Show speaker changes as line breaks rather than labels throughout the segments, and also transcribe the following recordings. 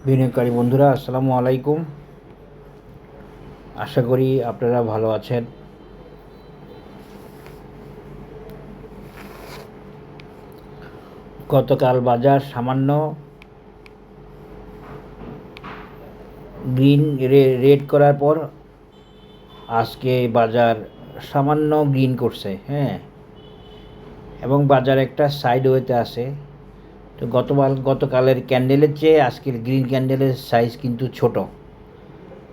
বিনিয়োগকারী বন্ধুরা আসসালামু আলাইকুম। আশা করি আপনারা ভালো আছেন। গতকাল বাজার সামান্য গ্রিন রেড করার পর আজকে বাজার সামান্য গ্রিন করছে, এবং বাজার একটা সাইড ওয়েতে আছে। তো গতকালের ক্যান্ডেলের চেয়ে আজকের গ্রিন ক্যান্ডেলের সাইজ কিন্তু ছোট।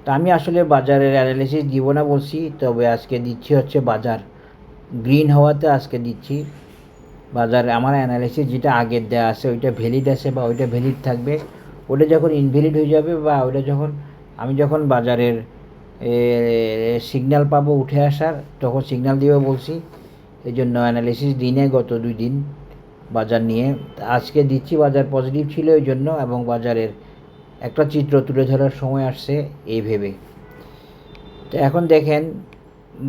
তা আমি আসলে বাজারের অ্যানালিসিস দিব না বলছি, তবে আজকে দিচ্ছি হচ্ছে বাজার গ্রিন হওয়াতে আজকে দিচ্ছি। বাজার আমার অ্যানালিসিস যেটা আগের দেওয়া আছে ওইটা ভ্যালিড আছে বা ওইটা ভ্যালিড থাকবে। ওটা যখন ইনভ্যালিড হয়ে যাবে বা ওটা যখন বাজারের সিগন্যাল পাবো উঠে আসার, তখন সিগন্যাল দিবে বলছি। এই জন্য অ্যানালিসিস দিনে গত 2 দিন বাজার নিয়ে আজকে দিচ্ছি। বাজার পজিটিভ ছিল এই জন্য, এবং বাজারের একটা চিত্র তুলে ধরার সময় আসছে এই ভেবে। তো এখন দেখেন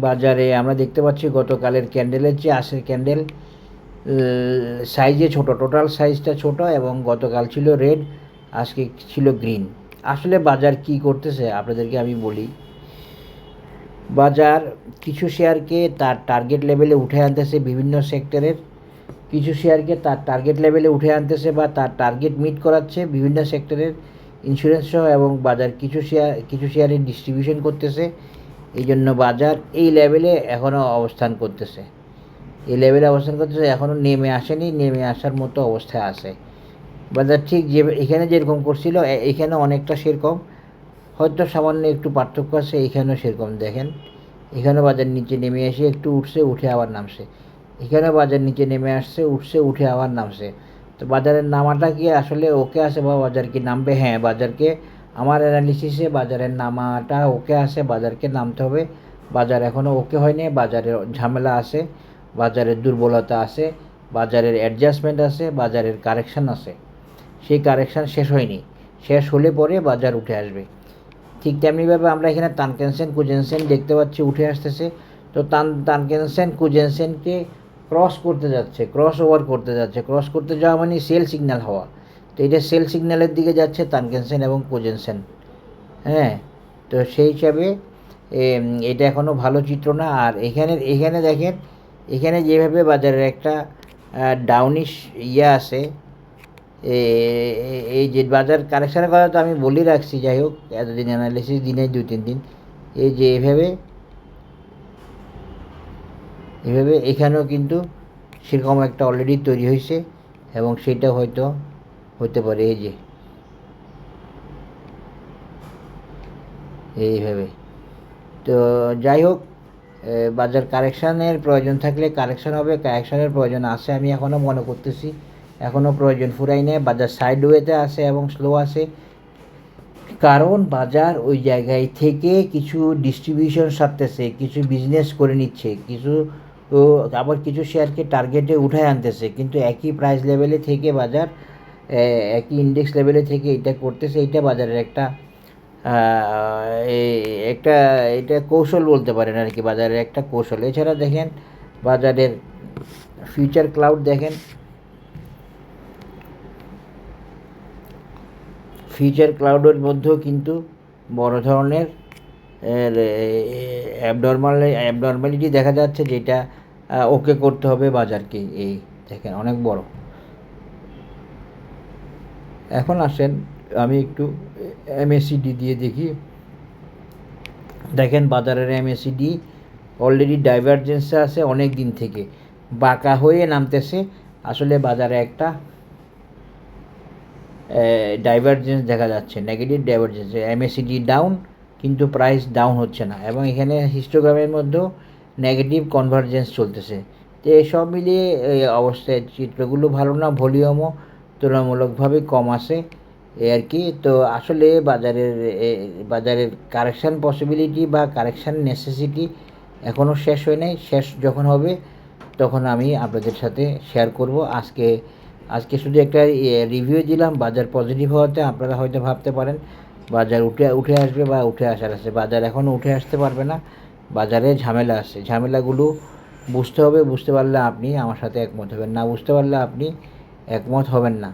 বাজারে আমরা দেখতে পাচ্ছি গতকালের ক্যান্ডেলের চেয়ে আজকের ক্যান্ডেল সাইজে ছোট, টোটাল সাইজটা ছোট, এবং গতকাল ছিল রেড, আজকে ছিল গ্রিন। আসলে বাজার কি করতেছে আপনাদেরকে আমি বলি। বাজার কিছু শেয়ারকে তার টার্গেট লেভেলে উঠে আনতেছে, বিভিন্ন সেক্টরের কিছু শেয়ারকে তার টার্গেট লেভেলে উঠে আনতেছে বা তার টার্গেট মিট করাচ্ছে বিভিন্ন সেক্টরের, ইন্স্যুরেন্স সহ, এবং বাজার কিছু শেয়ারের ডিস্ট্রিবিউশন করতেছে। এই জন্য বাজার এই লেভেলে এখনও অবস্থান করতেছে, এখনও নেমে আসেনি, নেমে আসার মতো অবস্থায় আছে বাজার। ঠিক যে এখানে যেরকম করছিল এখানে অনেকটা সেরকম, হয়তো সামান্য একটু পার্থক্য আছে। এখানেও সেরকম দেখেন, এখানেও বাজার নিচে নেমে এসে একটু উঠছে, উঠে আবার নামছে। এখানেও বাজার নিচে নেমে আসছে, উঠছে, উঠে আবার নামছে। তো বাজারের নামাটা কি আসলে ওকে আছে বা বাজার কি নামবে? হ্যাঁ, বাজারকে আমার অ্যানালিসিসে বাজারের নামাটা ওকে আছে, বাজারকে নামতে হবে। বাজার এখনও ওকে হয়নি, বাজারের ঝামেলা আছে, বাজারের দুর্বলতা আছে, বাজারের অ্যাডজাস্টমেন্ট আছে, বাজারের কারেকশান আছে। সেই কারেকশান শেষ হয়নি, শেষ হলে পরে বাজার উঠে আসবে। ঠিক তেমনিভাবে আমরা এখানে তানকেনসেন কুজেনসেন দেখতে পাচ্ছি উঠে আসতেছে। তো তানকেনসেন কুজেনসেনকে ক্রস করতে যাচ্ছে, ক্রস ওভার করতে যাচ্ছে। ক্রস করতে যাওয়া মানে সেল সিগন্যাল হওয়া। তো এটা সেল সিগন্যালের দিকে যাচ্ছে তানকেনসেন এবং কুজেনসেন। তো সেই হিসাবে এটা এখনও ভালো চিত্র না। আর এখানে দেখেন, এখানে যেভাবে বাজারের একটা ডাউনিশ আছে, এই যে বাজার কারেকশানের কথা তো আমি বলে রাখছি। যাই হোক, এতদিন অ্যানালিসিস দিনে 2-3 দিন, এই যে এভাবে এখানেও কিন্তু সেরকম একটা অলরেডি তৈরি হয়েছে, এবং সেটা হয়তো হতে পারে এই যে এইভাবে। তো যাই হোক, বাজার কারেকশানের প্রয়োজন থাকলে কারেকশান হবে, কারেকশানের প্রয়োজন আছে আমি এখনও মনে করতেছি, এখনও প্রয়োজন ফুরাই নেই। বাজার সাইডওয়েতে আছে এবং স্লো আছে, কারণ বাজার ওই জায়গায় থেকে কিছু ডিস্ট্রিবিউশন সারতেছে, কিছু বিজনেস করে নিচ্ছে, আবার কিছু শেয়ারকে টার্গেটে উঠায় আনতেছে। কিন্তু একই প্রাইস লেভেলে থেকে বাজার একই ইন্ডেক্স লেভেলে থেকে এটা করতেছে। এটা বাজারের একটা এটা কৌশল বলতে পারেন আর কি, বাজারের একটা কৌশল। এছাড়া দেখেন বাজারের ফিউচার ক্লাউড দেখেন, ফিউচার ক্লাউডের মধ্যেও কিন্তু বড় ধরনের অ্যাবনর্মালিটি দেখা যাচ্ছে, যেটা ওকে করতে হবে বাজারকে। এই দেখেন অনেক বড়। এখন আসেন আমি একটু এমএসিডি দিয়ে দেখি। দেখেন বাজারের এমএসিডি অলরেডি ডাইভারজেন্সে আছে অনেক দিন থেকে, বাঁকা হয়ে নামতেছে। আসলে বাজারে একটা ডাইভারজেন্স দেখা যাচ্ছে, নেগেটিভ ডাইভারজেন্স। এমএসিডি ডাউন, কিন্তু প্রাইস ডাউন হচ্ছে না, এবং এখানে হিস্টোগ্রামের মধ্যেও নেগেটিভ কনভারজেন্স চলতেছে। তো এসব মিলিয়ে অবস্থায় চিত্রগুলো ভালো না, ভলিউমও তুলনামূলকভাবে কম আসে এই আর কি। তো আসলে বাজারের কারেকশান পসিবিলিটি বা কারেকশান নেসেসিটি এখনও শেষ হয় নাই। শেষ যখন হবে তখন আমি আপনাদের সাথে শেয়ার করব। আজকে শুধু একটা রিভিউ দিলাম বাজার পজিটিভ হওয়াতে। আপনারা হয়তো ভাবতে পারেন বাজার উঠে আসবে বা উঠে আসার আছে। বাজার এখনও উঠে আসতে পারবে না, বাজারে ঝামেলা আছে। ঝামেলাগুলো বুঝতে হবে, বুঝতে পারলে আপনি আমার সাথে একমত হবেন, না বুঝতে পারলে আপনি একমত হবেন না।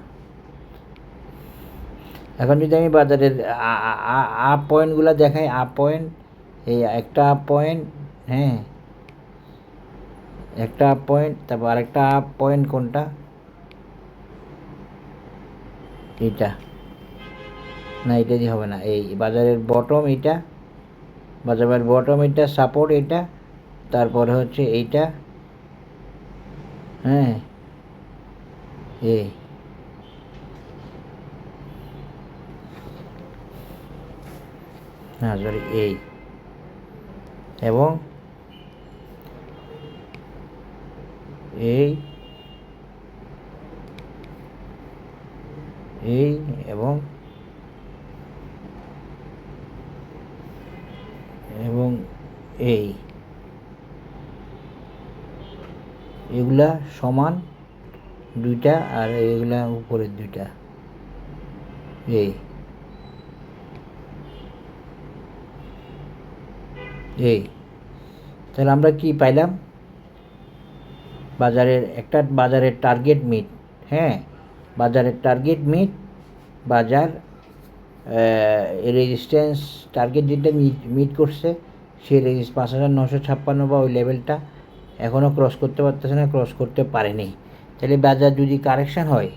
এখন যদি আমি বাজারের আপ পয়েন্টগুলো দেখাই, আপ পয়েন্ট, এই একটা আপ পয়েন্ট, হ্যাঁ একটা আপ পয়েন্ট, তারপর আরেকটা আপ পয়েন্ট কোনটা, এইটা না, এটা দিয়ে হবে না, এই বাজারের বটম এইটা, বাজারের বটম এটা সাপোর্ট এটা, তারপরে হচ্ছে এইটা, হ্যাঁ এই হ্যাঁ সরি এই, এবং এই এই এবং এবং এই, এগুলা সমান দুইটা, আর এগুলা উপরের দুইটা, এই এই, তাহলে আমরা কি পাইলাম, বাজারের একটা বাজারের টার্গেট মিট, হ্যাঁ বাজারের টার্গেট মিট, বাজার রেজিস্ট্যান্স টার্গেট যেটা মিট করছে, সেই 5,956 বা ওই লেভেলটা এখনও ক্রস করতে পারতেছে না, ক্রস করতে পারেনি। তাহলে বাজার যদি কারেকশান হয়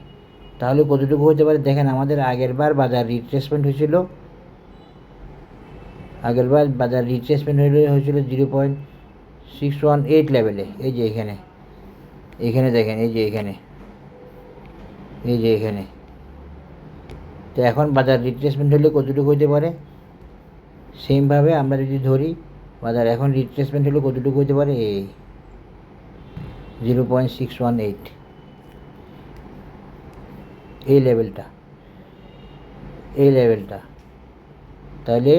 তাহলে কতটুকু হতে পারে দেখেন, আমাদের আগের বার বাজার রিট্রেসমেন্ট হয়েছিল, আগের বার বাজার রিট্রেসমেন্ট হয়েছিল 0.618 লেভেলে, এই যে এখানে, এখানে দেখেন, এই যে এখানে, এই যে এখানে। তো এখন বাজার রিট্রেসমেন্ট হলে কতটুকু হতে পারে, সেমভাবে আমরা যদি ধরি বাজার এখন রিট্রেসমেন্ট হলে কতটুকু হতে পারে, এই 0.618, এই লেভেলটা, এই লেভেলটা, তাহলে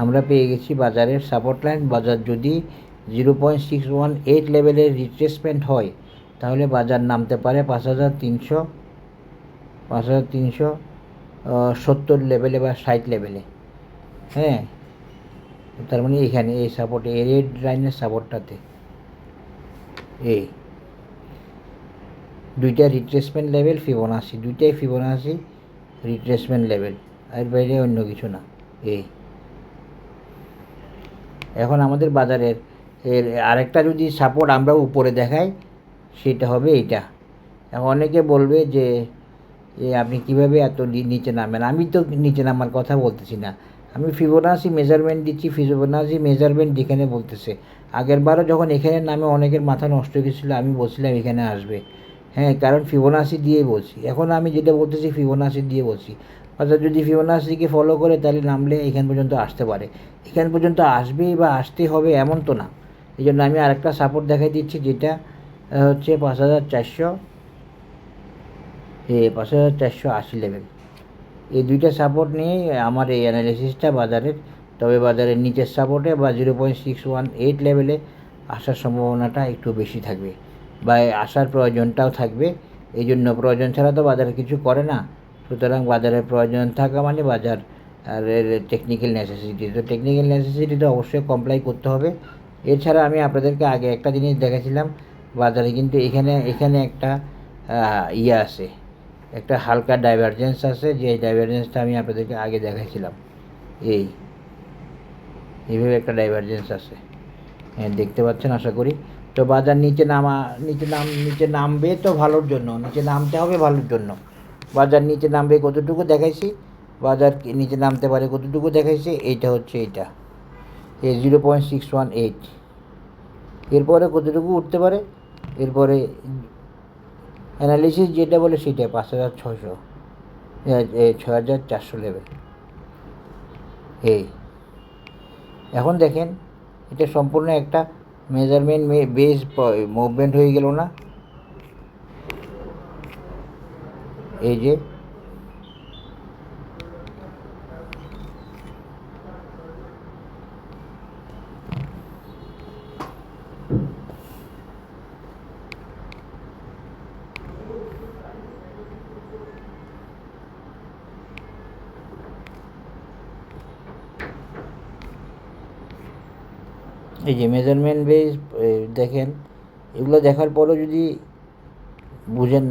আমরা পেয়ে গেছি বাজারের সাপোর্ট লাইন। বাজার যদি 0.618 লেভেলের রিট্রেসমেন্ট হয় তাহলে বাজার নামতে পারে 5,370 লেভেলে বা 60 লেভেলে, হ্যাঁ তার মানে এখানে এই সাপোর্টে, এই রেড লাইনের সাপোর্টটাতে, এই দুইটা রিট্রেসমেন্ট লেভেল ফিবোনাসি, দুইটাই ফিবোনাসি রিট্রেসমেন্ট লেভেল, এর বাইরে অন্য কিছু না। এই এখন আমাদের বাজারের এর আরেকটা যদি সাপোর্ট আমরা উপরে দেখাই সেটা হবে এইটা। এখন অনেকে বলবে যে আপনি কিভাবে এত নিচে নামেন, আমি তো নিচে নামার কথা বলতেছি না, আমি ফিবোনাসি মেজারমেন্ট দিচ্ছি, ফিবোনাসি মেজারমেন্ট যেখানে বলতেছে, আগের বারও যখন এখানে নামে অনেকের মাথা নষ্ট হয়ে গেছিলো, আমি বলছিলাম এখানে আসবে, হ্যাঁ কারণ ফিবোনাসি দিয়েই বলছি, এখন আমি যেটা বলতেছি ফিবোনাসি দিয়ে বলছি, অর্থাৎ যদি ফিবোনাসিকে ফলো করে তাহলে নামলে এখান পর্যন্ত আসতে পারে, এখান পর্যন্ত আসবেই বা আসতেই হবে এমন তো না। এই জন্য আমি আরেকটা সাপোর্ট দেখাই দিচ্ছি, যেটা হচ্ছে 5,480 লেভেল, এই দুইটা সাপোর্ট নিয়ে আমার এই অ্যানালিসিসটা বাজারের। তবে বাজারের নিচের সাপোর্টে বা 0.618 লেভেলে আসার সম্ভাবনাটা একটু বেশি থাকবে, বা আসার প্রয়োজনটাও থাকবে, এই জন্য প্রয়োজন ছাড়া তো বাজারে কিছু করে না, সুতরাং বাজারের প্রয়োজন থাকা মানে বাজার আর টেকনিক্যাল নেসেসিটি, তো টেকনিক্যাল নেসেসিটিটা অবশ্যই কমপ্লাই করতে হবে। এছাড়া আমি আপনাদেরকে আগে একটা জিনিস দেখাছিলাম, বাজারে কিন্তু এখানে একটা ইয়ে আছে, একটা হালকা ডাইভারজেন্স আছে, যে ডাইভারজেন্সটা আমি আপনাদেরকে আগে দেখাইছিলাম, এইভাবে একটা ডাইভারজেন্স আছে, হ্যাঁ দেখতে পাচ্ছেন আশা করি। তো বাজার নিচে নামবে তো ভালোর জন্য, নিচে নামতে হবে ভালোর জন্য, বাজার নিচে নামবে কতটুকু দেখাইছি, বাজার নিচে নামতে পারে কতটুকু দেখাইছে, এইটা হচ্ছে এইটা, এই 0.618, এরপরে কতটুকু উঠতে পারে, এরপরে অ্যানালিসিস যেটা বলে সেটা 6,400 লেভেল। এখন দেখেন এটা সম্পূর্ণ একটা মেজারমেন্ট বেস মুভমেন্ট হয়ে গেল না, এই যে মেজারমেন্ট বেস দেখেন, এগুলো দেখার পরও যদি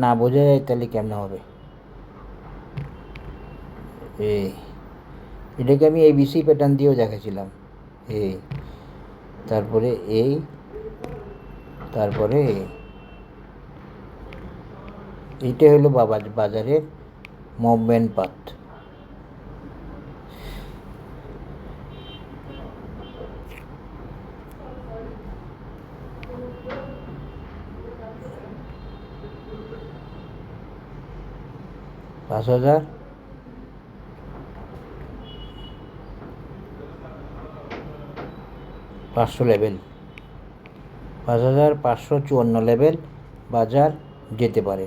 না বোঝা যায় তাহলে কেমন হবে। এই এটাকে আমি ABC প্যাটার্ন দিয়েও দেখাছিলাম। এই তারপরে এই, তারপরে এইটা হলো বাজারের মুভমেন্ট পাথ। পাঁচ হাজার, 500 লেভেল, 5554 লেভেল বাজার যেতে পারে।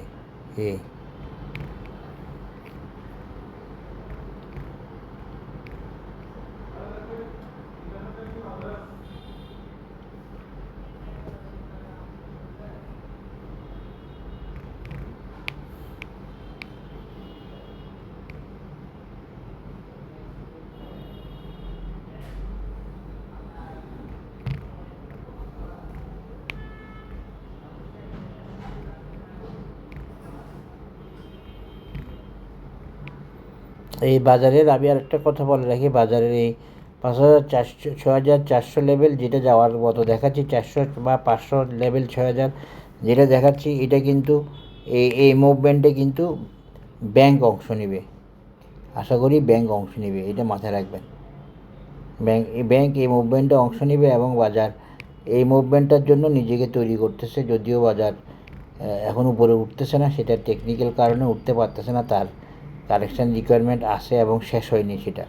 এই বাজারের আমি আর একটা কথা বলে রাখি, বাজারের এই 5400 6400 লেভেল যেটা যাওয়ার মতো দেখাচ্ছি, 400 বা 500 লেভেল 6000 যেটা দেখাচ্ছি, এটা কিন্তু এই মুভমেন্টে কিন্তু ব্যাংক অংশ নেবে। আশা করি ব্যাংক অংশ নেবে, এটা মাথায় রাখবেন। ব্যাংক এই মুভমেন্টে অংশ নেবে এবং বাজার এই মুভমেন্টটার জন্য নিজেকে তৈরি করতেছে। যদিও বাজার এখন উপরে উঠতেছে না, সেটা টেকনিক্যাল কারণে উঠতে পারতেছে না, তার কারেকশান রিকোয়ারমেন্ট আছে এবং শেষ হয়নি সেটা,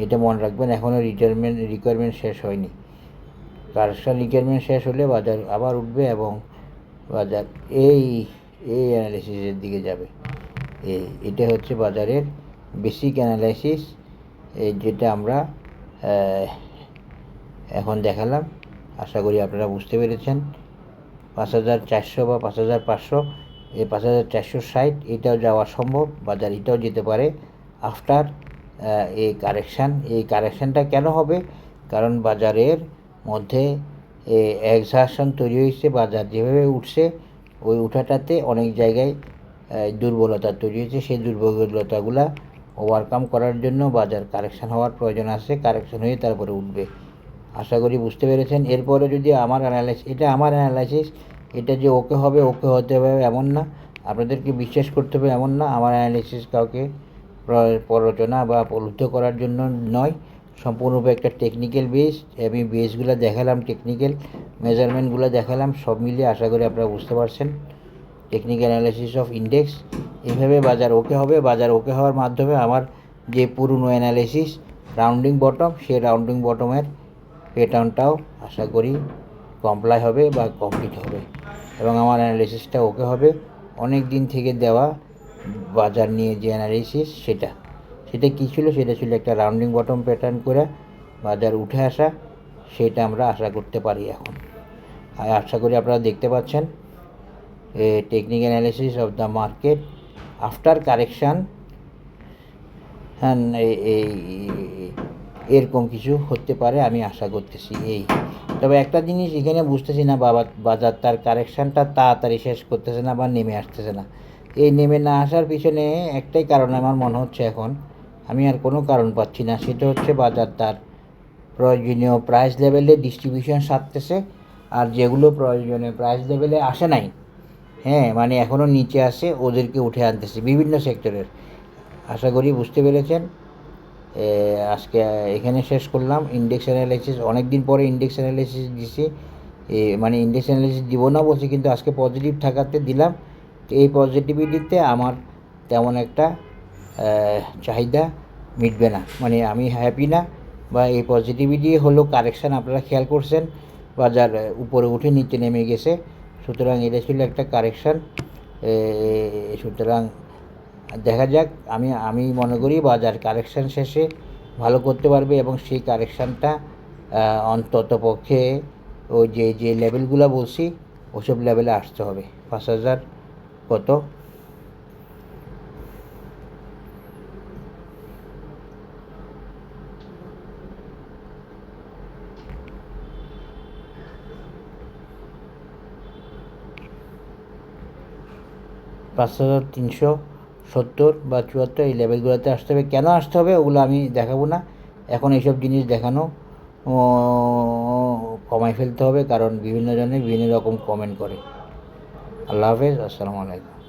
এটা মনে রাখবেন। এখনও রিকোয়ারমেন্ট শেষ হয়নি। কারেকশান রিকোয়ারমেন্ট শেষ হলে বাজার আবার উঠবে এবং বাজার এই অ্যানালিসিসের দিকে যাবে। এটা হচ্ছে বাজারের বেসিক অ্যানালাইসিস, যেটা আমরা এখন দেখালাম। আশা করি আপনারা বুঝতে পেরেছেন। 5400 বা 5500, এই 5460 এটাও যাওয়া সম্ভব, বাজার এটাও যেতে পারে আফটার এই কারেকশানটা কেন হবে? কারণ বাজারের মধ্যে এক্সারশন তৈরি হয়েছে, বাজার যেভাবে উঠছে ওই উঠাটাতে অনেক জায়গায় দুর্বলতা তৈরি হয়েছে। সেই দুর্বলতাগুলা ওভারকাম করার জন্য বাজার কারেকশান হওয়ার প্রয়োজন আছে, কারেকশান হয়ে তারপরে উঠবে। আশা করি বুঝতে পেরেছেন। এরপরে যদি আমার অ্যানালাইসিস, এটা যে ওকে হতে হবে এমন না, আপনাদেরকে বিশ্বাস করতে হবে এমন না। আমার অ্যানালাইসিস কাউকে প্ররোচনা বা প্রলুব্ধ করার জন্য নয়, সম্পূর্ণরূপে একটা টেকনিক্যাল বেস। আমি বেসগুলো দেখালাম, টেকনিক্যাল মেজারমেন্টগুলো দেখালাম, সব মিলিয়ে আশা করি আপনারা বুঝতে পারছেন। টেকনিক্যাল অ্যানালাইসিস অফ ইন্ডেক্স, এইভাবে বাজার ওকে হবে। বাজার ওকে হওয়ার মাধ্যমে আমার যে পুরনো অ্যানালাইসিস রাউন্ডিং বটম, সেই রাউন্ডিং বটমের প্যাটার্নটাও আশা করি কমপ্লাই হবে বা কমপ্লিট হবে এবং আমার অ্যানালিসিসটা ওকে হবে। অনেক দিন থেকে দেওয়া বাজার নিয়ে যে অ্যানালিসিস, সেটা কী ছিল? সেটা ছিল একটা রাউন্ডিং বটম প্যাটার্ন করে বাজার উঠে আসা, সেটা আমরা আশা করতে পারি এখন। আর আশা করি আপনারা দেখতে পাচ্ছেন technical analysis of the market after correction. হ্যাঁ, এরকম কিছু হতে পারে আমি আশা করতেছি। তবে একটা জিনিস এখানে বুঝতেছি না, বাজার তার কারেকশানটা তাড়াতাড়ি শেষ করতেছে না বা নেমে আসতেছে না। এই নেমে না আসার পিছনে একটাই কারণ আমার মনে হচ্ছে এখন, আমি আর কোনো কারণ পাচ্ছি না। সেটা হচ্ছে বাজার তার প্রয়োজনীয় প্রাইস লেভেলে ডিস্ট্রিবিউশন সারতেছে, আর যেগুলো প্রয়োজনীয় প্রাইস লেভেলে আসে নাই, মানে এখনও নিচে আসে, ওদেরকে উঠে আনতেছে বিভিন্ন সেক্টরের। আশা করি বুঝতে পেরেছেন। আজকে এখানে শেষ করলাম ইন্ডেক্স অ্যানালাইসিস। অনেক দিন পরে ইন্ডেক্স অ্যানালাইসিস দিছি, ইন্ডেক্স অ্যানালাইসিস দিব না বলছি, কিন্তু আজকে পজিটিভ থাকাতে দিলাম। তো এই পজিটিভিটিতে আমার তেমন একটা চাহিদা মিটবে না, আমি হ্যাপি না, বা এই পজিটিভিটি হলো কারেকশান। আপনারা খেয়াল করছেন বাজার উপরে উঠে নিচে নেমে গেছে, সুতরাং এটা ছিল একটা কারেকশান। সুতরাং দেখা যাক, আমি মনে করি বাজার কারেকশান শেষে ভালো করতে পারবে এবং সেই কারেকশানটা অন্তত পক্ষে ওই যে লেভেলগুলো বলছি ওসব লেভেলে আসতে হবে। 5000 কত, $5300 70 বা 74 এই লেভেলগুলোতে আসতে হবে। কেন আসতে হবে ওগুলো আমি দেখাবো না এখন। এইসব জিনিস দেখানো কমায় ফেলতে হবে, কারণ বিভিন্ন জনে বিভিন্ন রকম কমেন্ট করে। আল্লাহ হাফেজ, আসসালামু আলাইকুম।